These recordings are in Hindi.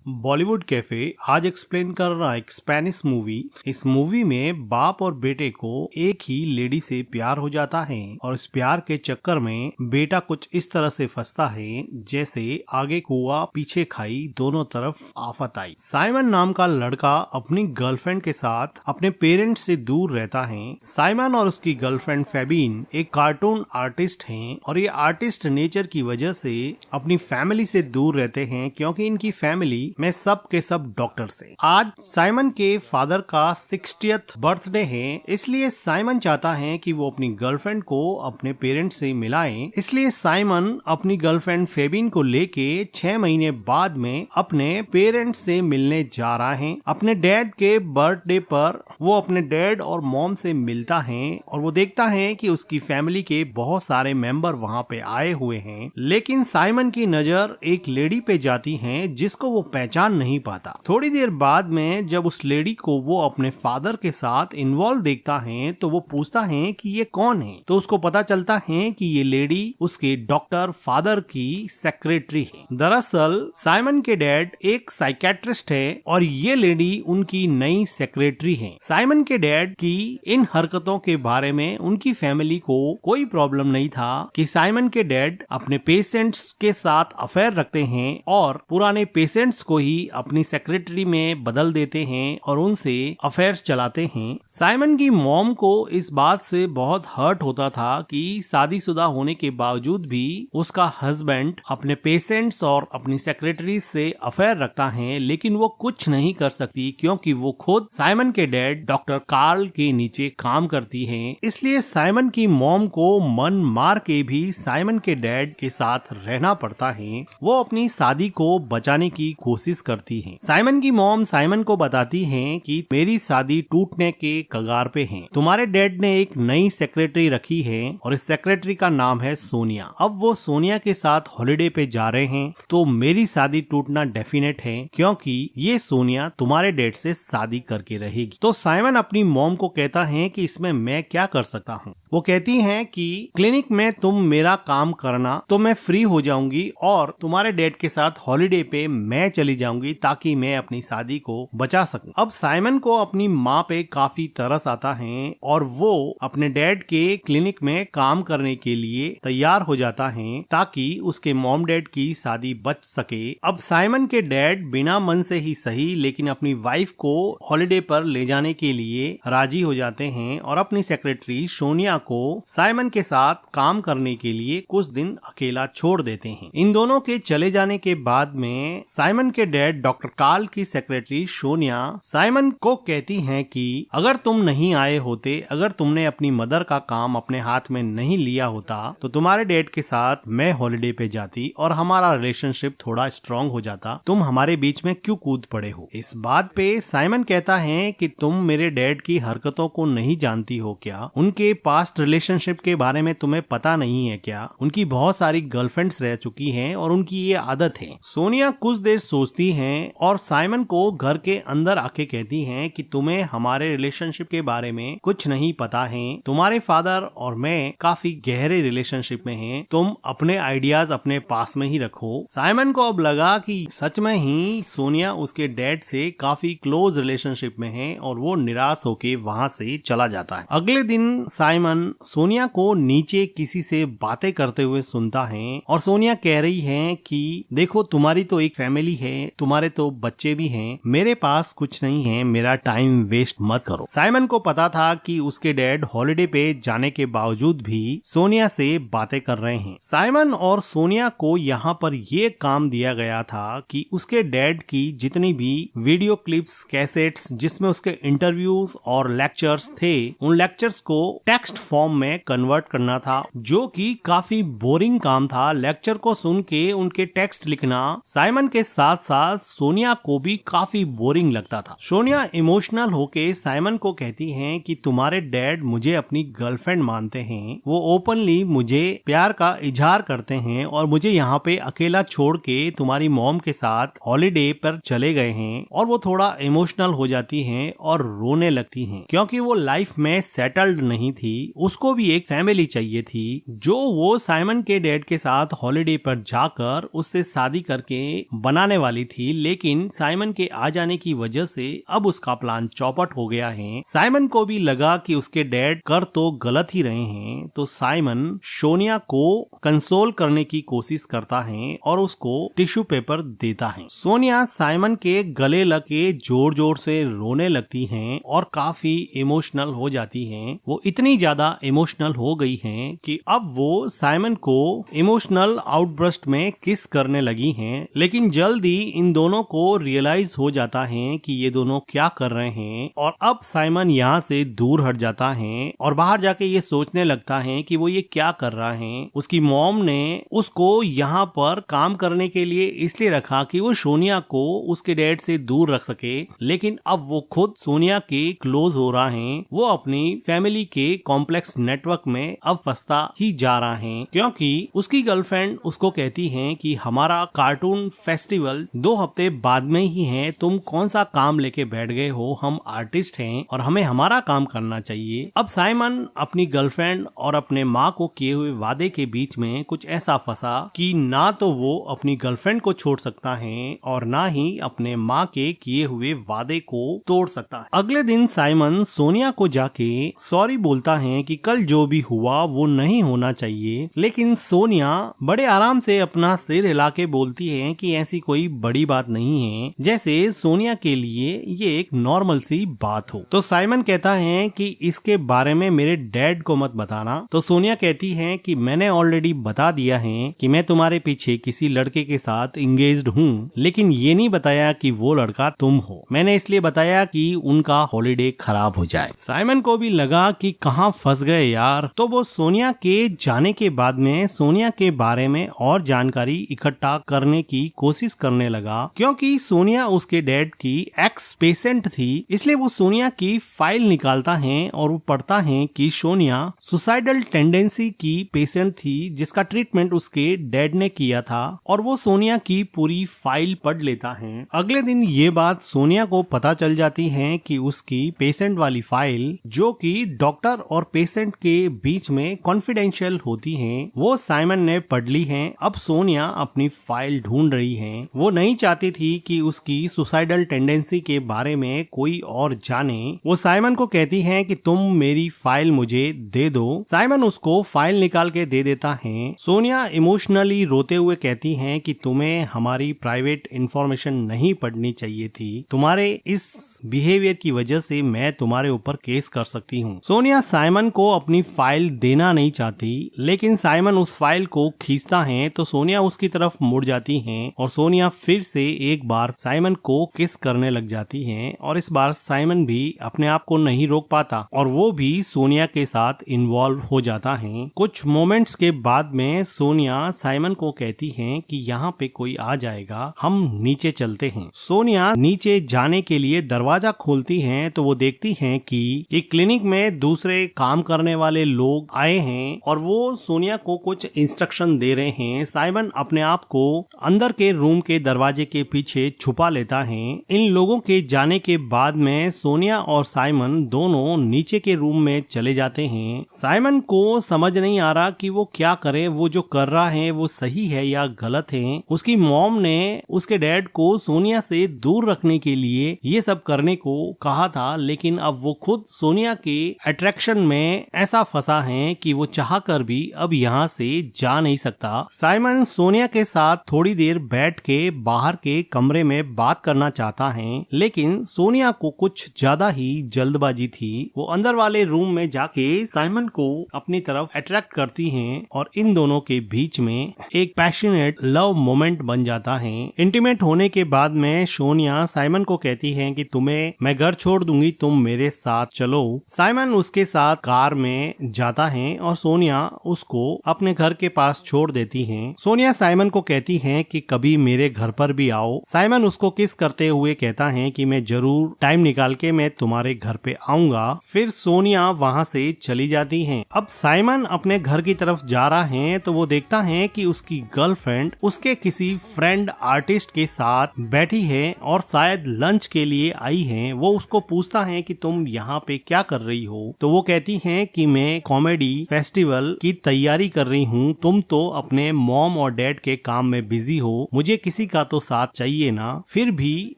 बॉलीवुड कैफे आज एक्सप्लेन कर रहा है एक स्पेनिश मूवी। इस मूवी में बाप और बेटे को एक ही लेडी से प्यार हो जाता है और इस प्यार के चक्कर में बेटा कुछ इस तरह से फंसता है जैसे आगे कुआ पीछे खाई, दोनों तरफ आफत आई। साइमन नाम का लड़का अपनी गर्लफ्रेंड के साथ अपने पेरेंट्स से दूर रहता है। साइमन और उसकी गर्लफ्रेंड फेबिन एक कार्टून आर्टिस्ट हैं और ये आर्टिस्ट नेचर की वजह से अपनी फैमिली से दूर रहते हैं क्योंकि इनकी फैमिली में सब के सब डॉक्टर्स हैं। आज साइमन के फादर का 60th बर्थडे है, इसलिए साइमन चाहता है कि वो अपनी गर्लफ्रेंड को अपने पेरेंट्स से मिलाएं। इसलिए साइमन अपनी गर्लफ्रेंड फेबिन को लेके 6 महीने बाद में अपने पेरेंट्स से मिलने जा रहा है। अपने डैड के बर्थडे पर वो अपने डैड और मॉम से मिलता है और वो देखता है कि उसकी फैमिली के बहुत सारे मेंबर वहाँ पे आए हुए हैं, लेकिन साइमन की नजर एक लेडी पे जाती है जिसको वो पहचान नहीं पाता। थोड़ी देर बाद में जब उस लेडी को वो अपने फादर के साथ इन्वॉल्व देखता है तो वो पूछता है कि ये कौन है, तो उसको पता चलता है कि ये लेडी उसके डॉक्टर फादर की सेक्रेटरी है। दरअसल साइमन के डैड एक साइकेट्रिस्ट है और ये लेडी उनकी नई सेक्रेटरी है। साइमन के डैड की इन हरकतों के बारे में उनकी फैमिली को कोई प्रॉब्लम नहीं था कि साइमन के डैड अपने पेशेंट्स के साथ अफेयर रखते हैं और पुराने पेशेंट्स को ही अपनी सेक्रेटरी में बदल देते हैं और उनसे अफेयर्स चलाते हैं। साइमन की मॉम को इस बात से बहुत हर्ट होता था कि शादीशुदा होने के बावजूद भी उसका हस्बैंड अपने पेशेंट्स और अपनी सेक्रेटरी से अफेयर रखता है, लेकिन वो कुछ नहीं कर सकती क्योंकि वो खुद साइमन के डैड डॉक्टर कार्ल के नीचे काम करती हैं। इसलिए साइमन की मॉम को मन मार के भी साइमन के डैड के साथ रहना पड़ता है। वो अपनी शादी को बचाने की कोशिश करती हैं। साइमन की मॉम साइमन को बताती हैं कि मेरी शादी टूटने के कगार पे है। तुम्हारे डैड ने एक नई सेक्रेटरी रखी है और इस सेक्रेटरी का नाम है सोनिया। अब वो सोनिया के साथ हॉलिडे पे जा रहे हैं तो मेरी शादी टूटना डेफिनेट है क्योंकि ये सोनिया तुम्हारे डैड से शादी करके रहेगी। तो साइमन अपनी मॉम को कहता है कि इसमें मैं क्या कर सकता हूँ। वो कहती हैं कि क्लिनिक में तुम मेरा काम करना तो मैं फ्री हो जाऊंगी और तुम्हारे डैड के साथ हॉलिडे पे मैं चली जाऊंगी ताकि मैं अपनी शादी को बचा सकूं। अब साइमन को अपनी माँ पे काफी तरस आता है और वो अपने डैड के क्लिनिक में काम करने के लिए तैयार हो जाता है ताकि उसके मॉम डैड की शादी बच सके। अब साइमन के डैड बिना मन से ही सही लेकिन अपनी वाइफ को हॉलिडे पर ले जाने के लिए राजी हो जाते हैं और अपनी सेक्रेटरी सोनिया को साइमन के साथ काम करने के लिए कुछ दिन अकेला छोड़ देते हैं। इन दोनों के चले जाने के बाद में साइमन के डैड डॉक्टर कार्ल की सेक्रेटरी सोनिया साइमन को कहती हैं कि अगर तुम नहीं आए होते, अगर तुमने अपनी मदर का काम अपने हाथ में नहीं लिया होता तो तुम्हारे डैड के साथ मैं हॉलिडे पे जाती और हमारा रिलेशनशिप थोड़ा स्ट्रॉन्ग हो जाता। तुम हमारे बीच में क्यों कूद पड़े हो। इस बात पे साइमन कहता है कि तुम मेरे डैड की हरकतों को नहीं जानती हो क्या, उनके पास्ट रिलेशनशिप के बारे में तुम्हें पता नहीं है क्या, उनकी बहुत सारी गर्लफ्रेंड्स रह चुकी हैं और उनकी ये आदत है। सोनिया कुछ देर सोचती हैं और साइमन को घर के अंदर आके कहती हैं कि तुम्हें हमारे रिलेशनशिप के बारे में कुछ नहीं पता है, तुम्हारे फादर और मैं काफी गहरे रिलेशनशिप में हैं, तुम अपने आइडियाज अपने पास में ही रखो। साइमन को अब लगा कि सच में ही सोनिया उसके डैड से काफी क्लोज रिलेशनशिप में है और वो निराश होके वहाँ से चला जाता है। अगले दिन साइमन सोनिया को नीचे किसी से बातें करते हुए सुनता है और सोनिया कह रही है कि देखो तुम्हारी तो एक फैमिली है, तुम्हारे तो बच्चे भी हैं, मेरे पास कुछ नहीं है, मेरा टाइम वेस्ट मत करो। साइमन को पता था कि उसके डैड हॉलिडे पे जाने के बावजूद भी सोनिया से बातें कर रहे हैं। साइमन और सोनिया को यहाँ पर ये काम दिया गया था कि उसके डैड की जितनी भी वीडियो क्लिप्स, कैसेट्स जिसमें उसके इंटरव्यूज और लेक्चर्स थे, उन लेक्चर्स को टेक्स्ट फॉर्म में कन्वर्ट करना था, जो कि काफी बोरिंग काम था। लेक्चर को सुन के उनके टेक्स्ट लिखना साइमन के साथ साथ सोनिया को भी काफी बोरिंग लगता था। सोनिया इमोशनल होके साइमन को कहती हैं कि तुम्हारे डैड मुझे अपनी गर्लफ्रेंड मानते हैं, वो ओपनली मुझे प्यार का इजहार करते हैं और मुझे यहाँ पे अकेला छोड़ के तुम्हारी मॉम के साथ हॉलिडे पर चले गए हैं। और वो थोड़ा इमोशनल हो जाती हैं और रोने लगती हैं क्योंकि वो लाइफ में सेटल्ड नहीं थी, उसको भी एक फैमिली चाहिए थी जो वो साइमन के डैड के साथ हॉलिडे पर जाकर उससे शादी करके बनाने वाली थी, लेकिन साइमन के आ जाने की वजह से अब उसका प्लान चौपट हो गया है। साइमन को भी लगा कि उसके डैड कर तो गलत ही रहे हैं, तो साइमन सोनिया को कंसोल करने की कोशिश करता है और उसको टिश्यू पेपर देता है। सोनिया साइमन के गले लग के जोर जोर से रोने लगती हैं और काफी इमोशनल हो जाती हैं। वो इतनी ज्यादा इमोशनल हो गई हैं कि अब वो साइमन को इमोशनल आउटबर्स्ट में किस करने लगी हैं, लेकिन जल्दी इन दोनों को रियलाइज हो जाता है कि ये दोनों क्या कर रहे हैं और अब साइमन यहाँ से दूर हट जाता है और बाहर जाके ये सोचने लगता है कि वो ये क्या कर रहा है। उसकी मॉम ने उसको यहाँ पर काम करने के लिए इसलिए रखा कि वो सोनिया को उसके डैड से दूर रख सके, लेकिन अब वो खुद सोनिया के क्लोज हो रहा है। वो अपनी फैमिली के कॉम्प्लेक्स नेटवर्क में अब फंसता ही जा रहा है, क्योंकि उसकी गर्लफ्रेंड उसको कहती है कि हमारा कार्टून फेस्टिवल 2 हफ्ते बाद में ही है, तुम कौन सा काम लेके बैठ गए हो, हम आर्टिस्ट हैं और हमें हमारा काम करना चाहिए। अब साइमन अपनी गर्लफ्रेंड और अपने माँ को किए हुए वादे के बीच में कुछ ऐसा फंसा कि ना तो वो अपनी गर्लफ्रेंड को छोड़ सकता है और ना ही अपने माँ के किए हुए वादे को तोड़ सकता है। अगले दिन साइमन सोनिया को जाके सॉरी बोलता है कि कल जो भी हुआ वो नहीं होना चाहिए, लेकिन सोनिया बड़े आराम से अपना सिर हिला के बोलती है कि ऐसी कोई बड़ी बात नहीं है, जैसे सोनिया के लिए ये एक नॉर्मल सी बात हो। तो साइमन कहता है कि इसके बारे में मेरे डैड को मत बताना। तो सोनिया कहती है कि मैंने ऑलरेडी बता दिया है कि मैं तुम्हारे पीछे किसी लड़के के साथ इंगेज्ड हूँ, लेकिन ये नहीं बताया कि वो लड़का तुम हो। मैंने इसलिए बताया कि उनका हॉलिडे खराब हो जाए। साइमन को भी लगा कि कहाँ फंस गए यार, तो वो सोनिया के जाने के बाद में सोनिया के बारे में और जानकारी इकट्ठा करने की कोशिश करने लगा, क्योंकि सोनिया उसके डैड की एक्स पेशेंट थी। इसलिए वो सोनिया की फाइल निकालता है और वो पढ़ता है कि सोनिया सुसाइडल टेंडेंसी की पेशेंट थी, जिसका ट्रीटमेंट उसके डैड ने किया था, और वो सोनिया की पूरी फाइल पढ़ लेता है। अगले दिन ये बात सोनिया को पता चल जाती है कि उसकी पेशेंट वाली फाइल, जो कि डॉक्टर और पेशेंट के बीच में कॉन्फिडेंशियल होती है, वो साइमन ने पढ़ ली है। अब सोनिया अपनी फाइल ढूंढ रही है। वो नहीं चाहती थी कि उसकी सुसाइडल टेंडेंसी के बारे में कोई और जाने। वो साइमन को कहती है कि तुम मेरी फाइल मुझे दे दो। साइमन उसको फाइल निकाल के दे देता है। सोनिया इमोशनली रोते हुए कहती है कि तुम्हें हमारी प्राइवेट इंफॉर्मेशन नहीं पढ़नी चाहिए थी, तुम्हारे इस बिहेवियर की वजह से मैं तुम्हारे ऊपर केस कर सकती हूँ। सोनिया साइमन को अपनी फाइल देना नहीं चाहती, लेकिन साइमन उस फाइल को खींचता है तो सोनिया उसकी तरफ मुड़ जाती है और सोनिया फिर से एक बार साइमन को किस करने लग जाती है, और इस बार साइमन भी अपने आप को नहीं रोक पाता और वो भी सोनिया के साथ इन्वॉल्व हो जाता है। कुछ मोमेंट्स के बाद में सोनिया साइमन को कहती है कि यहाँ पे कोई आ जाएगा, हम नीचे चलते हैं। सोनिया नीचे जाने के लिए दरवाजा खोलती हैं तो वो देखती हैं कि क्लिनिक में दूसरे काम करने वाले लोग आए हैं और वो सोनिया को कुछ इंस्ट्रक्शन दे रहे हैं। साइमन अपने आप को अंदर के रूम के दरवाजे के पीछे छुपा लेता है। इन लोगों के जाने के बाद में सोनिया और साइमन दोनों नीचे के रूम में चले जाते हैं। साइमन को समझ नहीं आ रहा कि वो क्या करे, वो जो कर रहा है वो सही है या गलत है। उसकी मॉम ने उसके डैड को सोनिया से दूर रखने के लिए ये सब करने को कहा था, लेकिन अब वो खुद सोनिया के अट्रैक्शन में ऐसा फंसा है कि वो चाहकर भी अब यहाँ से जा नहीं सकता। साइमन सोनिया के साथ थोड़ी देर बैठ के बाहर के कमरे में बात करना चाहता है, लेकिन सोनिया को कुछ ज्यादा ही जल्दबाजी थी। वो अंदर वाले रूम में जाके साइमन को अपनी तरफ अट्रैक्ट करती हैं और इन दोनों के बीच में एक पैशनेट लव मोमेंट बन जाता है। इंटीमेट होने के बाद में सोनिया साइमन को कहती है कि तुम्हें मैं घर छोड़ दूंगी, तुम मेरे साथ चलो। साइमन उसके साथ कार में जाता है और सोनिया उसको अपने घर के पास छोड़ देती है। सोनिया साइमन को कहती है कि कभी मेरे घर पर भी आओ। साइमन उसको किस करते हुए कहता है कि मैं जरूर टाइम निकाल के मैं तुम्हारे घर पे आऊंगा। फिर सोनिया वहाँ से चली जाती है। अब साइमन अपने घर की तरफ जा रहा है तो वो देखता है कि उसकी गर्लफ्रेंड उसके किसी फ्रेंड आर्टिस्ट के साथ बैठी है और शायद लंच के लिए आई है। वो उसको पूछता है कि तुम यहाँ पे क्या कर रही हो, तो वो कहती हैं कि मैं कॉमेडी फेस्टिवल की तैयारी कर रही हूँ, तुम तो अपने मॉम और डैड के काम में बिजी हो, मुझे किसी का तो साथ चाहिए ना। फिर भी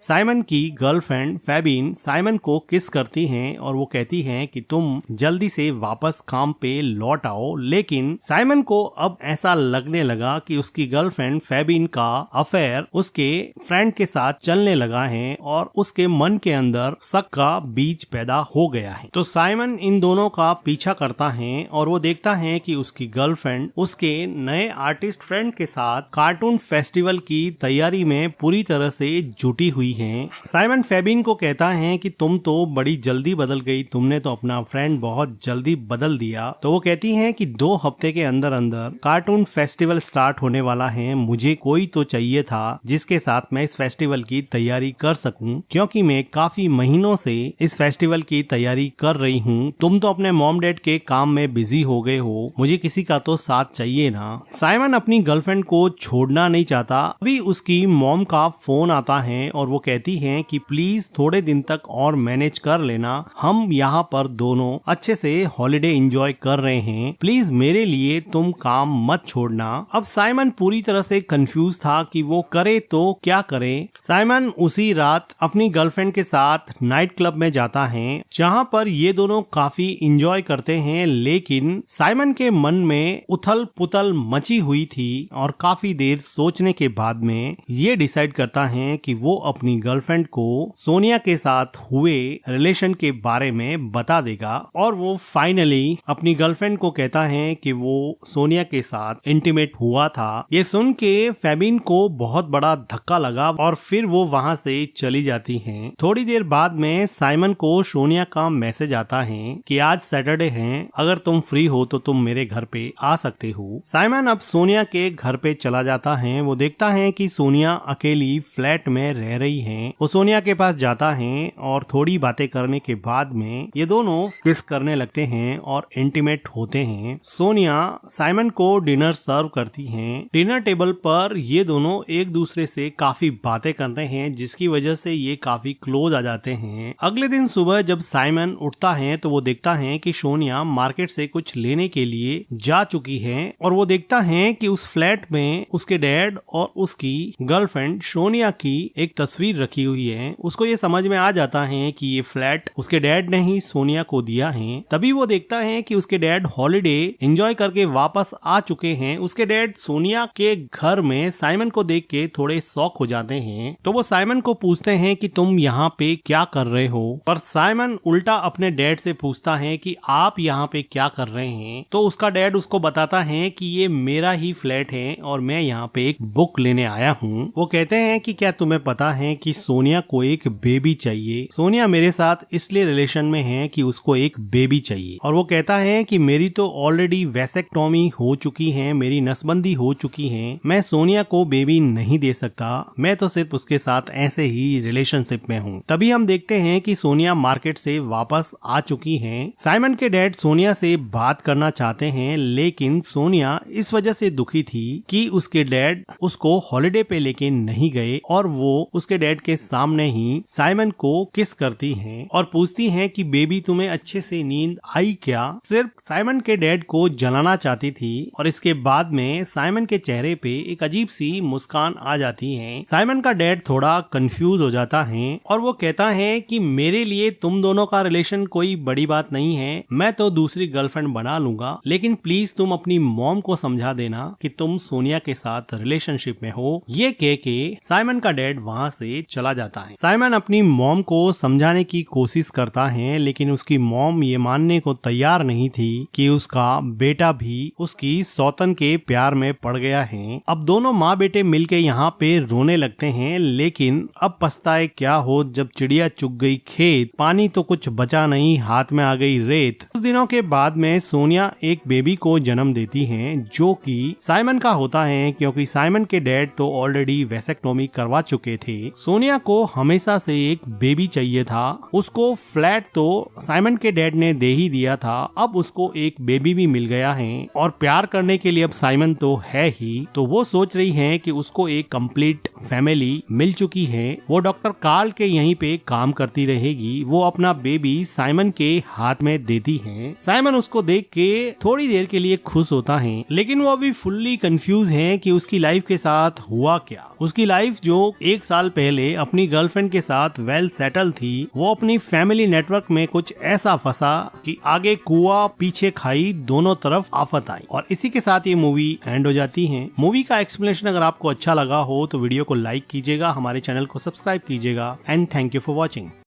साइमन की गर्लफ्रेंड फेबिन साइमन को किस करती हैं और वो कहती हैं कि तुम जल्दी से वापस काम पे लौट आओ। लेकिन साइमन को अब ऐसा लगने लगा कि उसकी गर्लफ्रेंड फेबिन का अफेयर उसके फ्रेंड के साथ चलने लगा है और उसके मन के अंदर शक का बीज पैदा हो गया है। तो साइमन इन दोनों का पीछा करता है और वो देखता है कि उसकी गर्लफ्रेंड उसके नए आर्टिस्ट फ्रेंड के साथ कार्टून फेस्टिवल की तैयारी में पूरी तरह से जुटी हुई है। साइमन फेबिन को कहता है कि तुम तो बड़ी जल्दी बदल गई, तुमने तो अपना फ्रेंड बहुत जल्दी बदल दिया। तो वो कहती है कि 2 हफ्ते के अंदर अंदर कार्टून फेस्टिवल स्टार्ट होने वाला है, मुझे कोई तो चाहिए था जिसके साथ मैं इस फेस्टिवल की तैयारी कर सकूं, क्योंकि मैं काफी महीनों से इस फेस्टिवल की तैयारी कर रही हूं। तुम तो अपने मॉम डैड के काम में बिजी हो गए हो, मुझे किसी का तो साथ चाहिए ना। साइमन अपनी गर्लफ्रेंड को छोड़ना नहीं चाहता। अभी उसकी मॉम का फोन आता है और वो कहती है कि प्लीज थोड़े दिन तक और मैनेज कर लेना, हम यहाँ पर दोनों अच्छे से हॉलिडे एंजॉय कर रहे हैं, प्लीज मेरे लिए तुम काम मत छोड़ना। अब साइमन पूरी तरह से कंफ्यूज था कि वो करे तो क्या करे। साइमन उसी रात अपनी गर्लफ्रेंड के साथ नाइट क्लब में जाता है, जहाँ पर ये दोनों काफी एंजॉय करते हैं। लेकिन साइमन के मन में उथल पुथल मची हुई थी और काफी देर सोचने के बाद में ये डिसाइड करता है कि वो अपनी गर्लफ्रेंड को सोनिया के साथ हुए रिलेशन के बारे में बता देगा। और वो फाइनली अपनी गर्लफ्रेंड को कहता है कि वो सोनिया के साथ इंटीमेट हुआ था। ये सुन के फेबिन को बहुत बड़ा धक्का लगा और फिर वो वहाँ से चली जाती हैं। थोड़ी देर बाद में साइमन को सोनिया का मैसेज आता है कि आज सैटरडे है, अगर तुम फ्री हो तो तुम मेरे घर पे आ सकते हो। साइमन अब सोनिया के घर पे चला जाता है। वो देखता है कि सोनिया अकेली फ्लैट में रह रही है। वो सोनिया के पास जाता है और थोड़ी बातें करने के बाद में ये दोनों किस करने लगते हैं और इंटीमेट होते हैं। सोनिया साइमन को डिनर सर्व करती है। डिनर टेबल पर ये दोनों एक दूसरे से काफी बातें करते हैं, जिसकी वजह से ये काफी क्लोज आ जाते हैं। अगले दिन सुबह जब साइमन उठता है तो वो देखता है कि सोनिया मार्केट से कुछ लेने के लिए जा चुकी है और वो देखता है कि उस फ्लैट में उसके डैड और उसकी गर्लफ्रेंड सोनिया की एक तस्वीर रखी हुई है। उसको ये समझ में आ जाता है कि ये फ्लैट उसके डैड ने ही सोनिया को दिया है। तभी वो देखता है कि उसके डैड हॉलिडे एंजॉय करके वापस आ चुके हैं। उसके डैड सोनिया के घर में साइमन को देख के थोड़े शॉक हो जाते हैं। तो वो साइमन को पूछते हैं कि तुम यहाँ पे क्या कर रहे हो, पर साइमन उल्टा अपने डैड से पूछता है कि आप यहाँ पे क्या कर रहे हैं। तो उसका डैड उसको बताता है कि ये मेरा ही फ्लैट है और मैं यहाँ पे एक बुक लेने आया हूँ। वो कहते हैं कि क्या तुम्हें पता है कि सोनिया को एक बेबी चाहिए। सोनिया मेरे साथ इसलिए रिलेशन में है कि उसको एक बेबी चाहिए। और वो कहता है कि मेरी तो ऑलरेडी वैसेक्टोमी हो चुकी है, मेरी नसबंदी हो चुकी है, मैं सोनिया को बेबी नहीं दे सकता, मैं तो सिर्फ उसके साथ ऐसे ही रिलेशनशिप में हूँ। तभी हम देखते हैं कि सोनिया मार्केट से वापस आ चुकी है। साइमन के डैड सोनिया से बात करना चाहते हैं, लेकिन सोनिया इस वजह से दुखी थी कि उसके डैड उसको हॉलिडे पे लेके नहीं गए और वो उसके डैड के सामने ही साइमन को किस करती हैं और पूछती हैं कि बेबी तुम्हें अच्छे से नींद आई क्या। सिर्फ साइमन के डैड को जलाना चाहती थी और इसके बाद में साइमन के चेहरे पे एक अजीब सी मुस्कान आ जाती है। साइमन का डैड थोड़ा कंफ्यूज हो जाता है और वो कहता है कि मेरे लिए तुम दोनों का रिलेशन कोई बड़ी बात नहीं है, मैं तो दूसरी गर्लफ्रेंड बना लूंगा, लेकिन प्लीज तुम अपनी मॉम को समझा देना कि तुम सोनिया के साथ रिलेशनशिप में हो। ये कह के साइमन का डैड वहाँ से चला जाता है। साइमन अपनी मॉम को समझाने की कोशिश करता है, लेकिन उसकी मॉम ये मानने को तैयार नहीं थी कि उसका बेटा भी उसकी सौतन के प्यार में पड़ गया है। अब दोनों माँ बेटे मिलके यहाँ पे रोने लगते हैं, लेकिन अब पछताए क्या हो जब चिड़िया चुग गई खेत, पानी तो कुछ बचा नहीं, हाथ में आ गई रेत। कुछ दिनों के बाद में सोनिया एक बेबी को जन्म देती है जो कि साइमन का होता है, क्योंकि साइमन के डैड तो ऑलरेडी वैसेक्टोमी करवा चुके थे। सोनिया को हमेशा से एक बेबी चाहिए था, उसको फ्लैट तो साइमन के डैड ने दे ही दिया था, अब उसको एक बेबी भी मिल गया है और प्यार करने के लिए अब साइमन तो है ही। तो वो सोच रही है कि उसको एक कंप्लीट फैमिली मिल चुकी है, वो डॉक्टर कार्ल के यहीं पे काम करती रहेगी, वो अपना बेबी साइमन के हाथ में देती है। साइमन उसको देख के थोड़ी देर के लिए खुश होता है, लेकिन वो अभी फुल्ली कंफ्यूज है कि उसकी लाइफ के साथ हुआ क्या। उसकी लाइफ जो 1 साल पहले अपनी गर्लफ्रेंड के साथ वेल सेटल थी, वो अपनी फैमिली नेटवर्क में कुछ ऐसा फंसा कि आगे कुआं पीछे खाई, दोनों तरफ आफत आई। और इसी के साथ ये मूवी एंड हो जाती है। मूवी का एक्सप्लेनेशन अगर आपको अच्छा लगा हो तो वीडियो को लाइक कीजिएगा, हमारे चैनल को सब्सक्राइब कीजिएगा and thank you for watching.